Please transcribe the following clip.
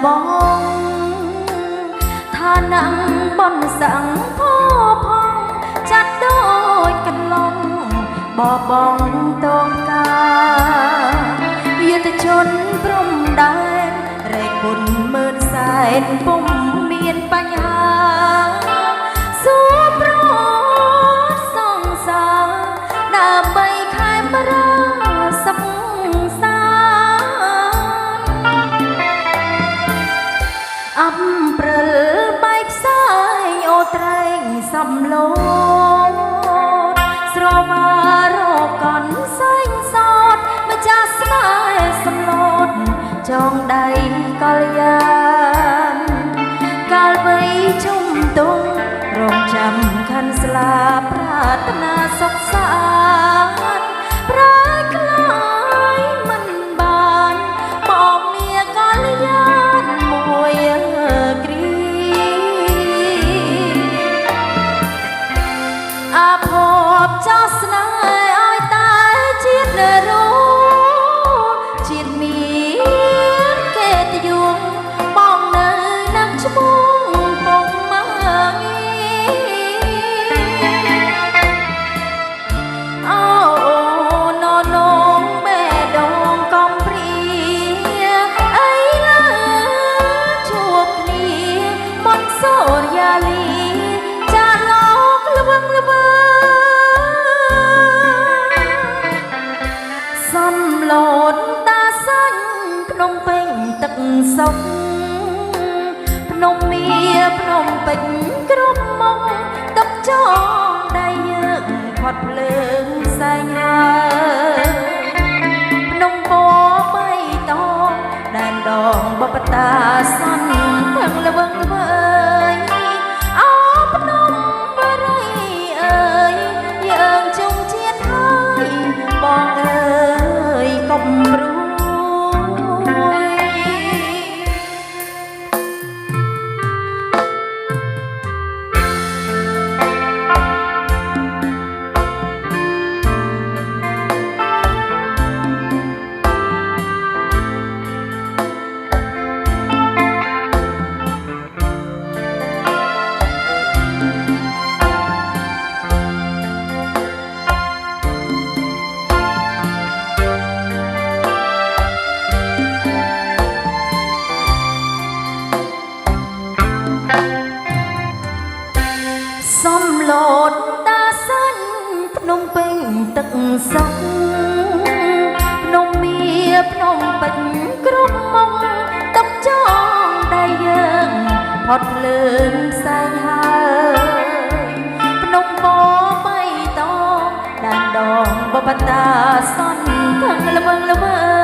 បងឋានៈបនសង្ឃពោផងចាត់ដូចកន្លងបបងតងកាយុទ្ធជនព្រំដែនរែកបុនមើលសែនពុំមានបញ្ហាសួរប្រសងសាដើម្បីខែមរាសុខសាអំព្រិលបែកផ្សាយអូត្រែងសំឡូតស្រវារកនសែងសោតម្ចាស់ស្នេហ៍សំឡូតចងដៃកលយានកាលវ័យជុំទុំរងចាំខាន់ស្លាប្រាថ្នាសុខសាន្តប្រាក្លាយមិនបានបងលាកលយានមួយគ្រីអាភពចោស្នេហ៍ឲ្យតែជាតិរូជាតិមានគេតយងបងនៅនឹងឈ្មោះពុកមកអូននងបេដងកំព្រាអីឡើជួបគ្នាមន្តសូរយាលីចាលោកល្វឹងល្វើសំឡូតតាសាញ់ភ្នំពេញទឹកសុខភ្នំមាភ្នំពេញគ្រប់មកទឹកចងដៃយើងផាត់ភ្លើងសែងហើយភ្នំពណ៌បៃតងដែនដងបបតាសន្នទាំងល្វឹងល្វើយអោភ្នំបរិយអើយយើងជុំជាតិហើយបងអើយកុំព្រួយសំឡូតតាសាញ់ភ្នំពេញទឹកសុខភ្នំមាភ្នំពេញគ្រប់មកទឹកចងដៃយើងផុតភ្លើងសែងហើយភ្នំពណ៌បៃតងដែនដងបបតាសន្នទាំងល្វឹងល្វើ